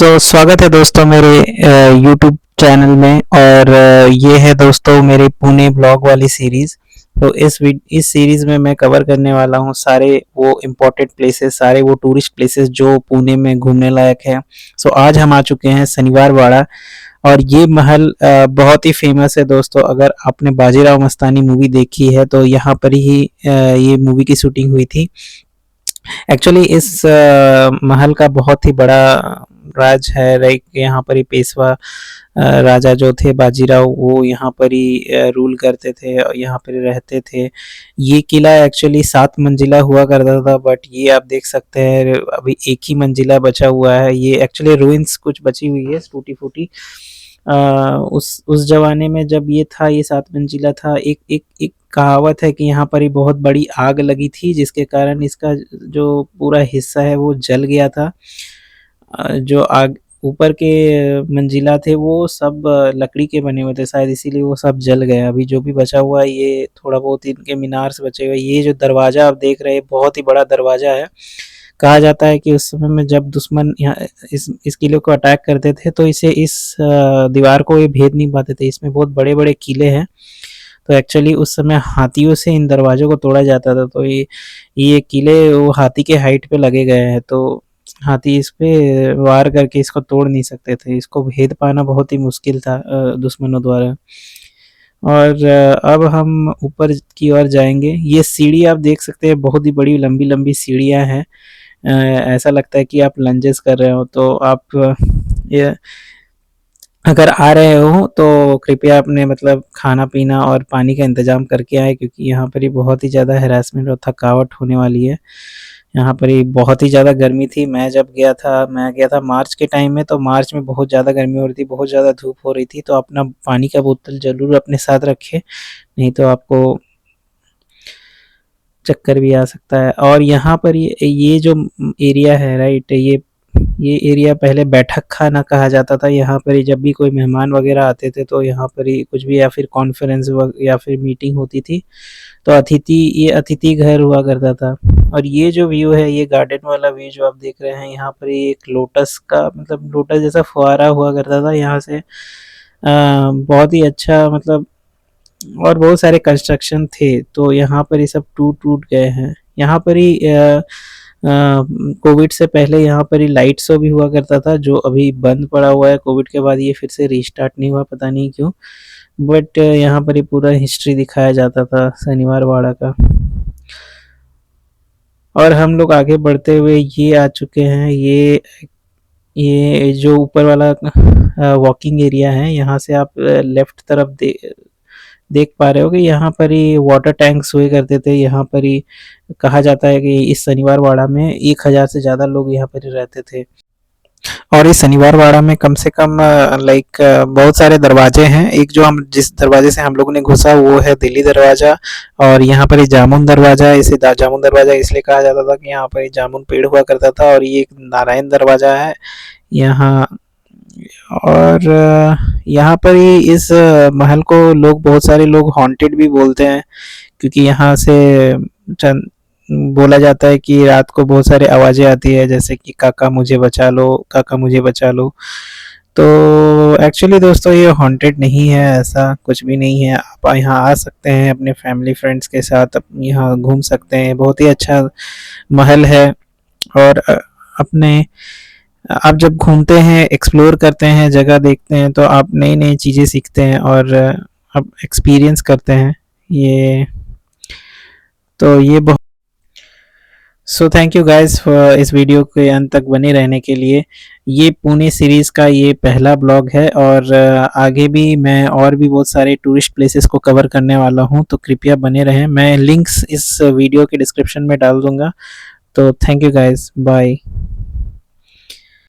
स्वागत है दोस्तों मेरे यूट्यूब चैनल में। और ये है दोस्तों मेरे पुणे ब्लॉग वाली सीरीज़। तो इस सीरीज़ में मैं कवर करने वाला हूँ सारे वो इम्पोर्टेंट प्लेसेस, सारे वो टूरिस्ट प्लेसेस जो पुणे में घूमने लायक है। आज हम आ चुके हैं शनिवार वाड़ा। और ये महल बहुत ही फेमस है दोस्तों। अगर आपने बाजीराव मस्तानी मूवी देखी है तो यहाँ पर ही ये मूवी की शूटिंग हुई थी। एक्चुअली इस महल का बहुत ही बड़ा राज है। लाइक यहाँ पर ही पेशवा राजा जो थे बाजीराव, वो यहाँ पर ही रूल करते थे और यहाँ पर ही रहते थे। ये किला एक्चुअली 7 मंजिला हुआ करता था, बट ये आप देख सकते हैं अभी एक ही मंजिला बचा हुआ है। ये एक्चुअली रुइंस कुछ बची हुई है टूटी फूटी। उस जमाने में जब ये था, ये 7 मंजिला था। एक कहावत है कि यहाँ पर ही बहुत बड़ी आग लगी थी, जिसके कारण इसका जो पूरा हिस्सा है वो जल गया था। जो आग ऊपर के मंजिला थे वो सब लकड़ी के बने हुए थे शायद, इसीलिए वो सब जल गए। अभी जो भी बचा हुआ है ये थोड़ा बहुत इनके मीनार से बचे हुए। ये जो दरवाज़ा आप देख रहे हैं बहुत ही बड़ा दरवाज़ा है। कहा जाता है कि उस समय में जब दुश्मन यहाँ इस किले को अटैक करते थे तो इस दीवार को ये भेद नहीं पाते थे। इसमें बहुत बड़े-बड़े किले हैं, तो एक्चुअली उस समय हाथियों से इन दरवाज़ों को तोड़ा जाता था। तो ये किले वो हाथी के हाइट पे लगे गए हैं, तो हाथी इस पे वार करके इसको तोड़ नहीं सकते थे। इसको भेद पाना बहुत ही मुश्किल था दुश्मनों द्वारा। और अब हम ऊपर की ओर जाएँगे। ये सीढ़ी आप देख सकते हैं, बहुत ही बड़ी लंबी-लंबी सीढ़ियाँ हैं। ऐसा लगता है कि आप लंजेस कर रहे हो। तो आप ये अगर आ रहे हो तो कृपया अपने मतलब खाना-पीना और पानी का इंतज़ाम करके आएँ, क्योंकि यहाँ पर ही बहुत ही ज़्यादा हैरेसमेंट और थकावट होने वाली है। यहाँ पर ही बहुत ही ज़्यादा गर्मी थी। मैं गया था मार्च के टाइम में, तो मार्च में बहुत ज़्यादा गर्मी हो रही थी, बहुत ज़्यादा धूप हो रही थी। तो अपना पानी का बोतल ज़रूर अपने साथ रखें, नहीं तो आपको चक्कर भी आ सकता है। और यहाँ पर ये जो एरिया है राइट, ये एरिया पहले बैठक खाना कहा जाता था। यहाँ पर ही जब भी कोई मेहमान वगैरह आते थे तो यहाँ पर ही कुछ भी या फिर कॉन्फ्रेंस या फिर मीटिंग होती थी तो ये अतिथि घर हुआ करता था। और ये जो व्यू है, ये गार्डन वाला व्यू जो आप देख रहे हैं, यहाँ पर ही एक लोटस का मतलब लोटस जैसा फुहारा हुआ करता था यहाँ से। बहुत ही अच्छा मतलब, और बहुत सारे कंस्ट्रक्शन थे तो यहाँ पर ये सब टूट गए हैं। यहाँ पर ही कोविड से पहले यहाँ पर ही लाइट शो भी हुआ करता था, जो अभी बंद पड़ा हुआ है। कोविड के बाद ये फिर से रीस्टार्ट नहीं हुआ, पता नहीं क्यों। बट यहाँ पर ही पूरा हिस्ट्री दिखाया जाता था शनिवार वाड़ा का। और हम लोग आगे बढ़ते हुए ये आ चुके हैं। ये जो ऊपर वाला वॉकिंग एरिया है, यहाँ से आप लेफ्ट तरफ देख पा रहे हो कि यहाँ पर ही वाटर टैंक्स हुए करते थे। यहाँ पर ही कहा जाता है कि इस शनिवार वाड़ा में 1000 से ज़्यादा लोग यहाँ पर ही रहते थे। और इस शनिवार वाड़ा में कम से कम लाइक बहुत सारे दरवाजे हैं। एक जो हम जिस दरवाजे से हम लोगों ने घुसा वो है दिल्ली दरवाज़ा। और यहाँ पर ही जामुन दरवाज़ा है। इसे जामुन दरवाज़ा इसलिए कहा जाता था कि यहाँ पर ही जामुन पेड़ हुआ करता था। और ये एक नारायण दरवाज़ा है यहाँ। और यहाँ पर ही इस महल को बहुत सारे लोग हॉन्टेड भी बोलते हैं, क्योंकि यहाँ से चंद बोला जाता है कि रात को बहुत सारी आवाज़ें आती है, जैसे कि काका मुझे बचा लो, काका मुझे बचा लो। तो एक्चुअली दोस्तों ये हॉन्टेड नहीं है, ऐसा कुछ भी नहीं है। आप यहाँ आ सकते हैं अपने फैमिली फ्रेंड्स के साथ, यहाँ घूम सकते हैं। बहुत ही अच्छा महल है। और अपने आप जब घूमते हैं, एक्सप्लोर करते हैं, जगह देखते हैं, तो आप नई-नई चीज़ें सीखते हैं और आप एक्सपीरियंस करते हैं। ये तो ये बहुत so thank you guys for इस वीडियो के अंत तक बने रहने के लिए। ये पुणे सीरीज़ का ये पहला ब्लॉग है। और आगे भी मैं और भी बहुत सारे टूरिस्ट प्लेसेस को कवर करने वाला हूँ, तो कृपया बने रहें। मैं लिंक्स इस वीडियो के डिस्क्रिप्शन में डाल दूँगा। तो थैंक यू गाइस, बाय।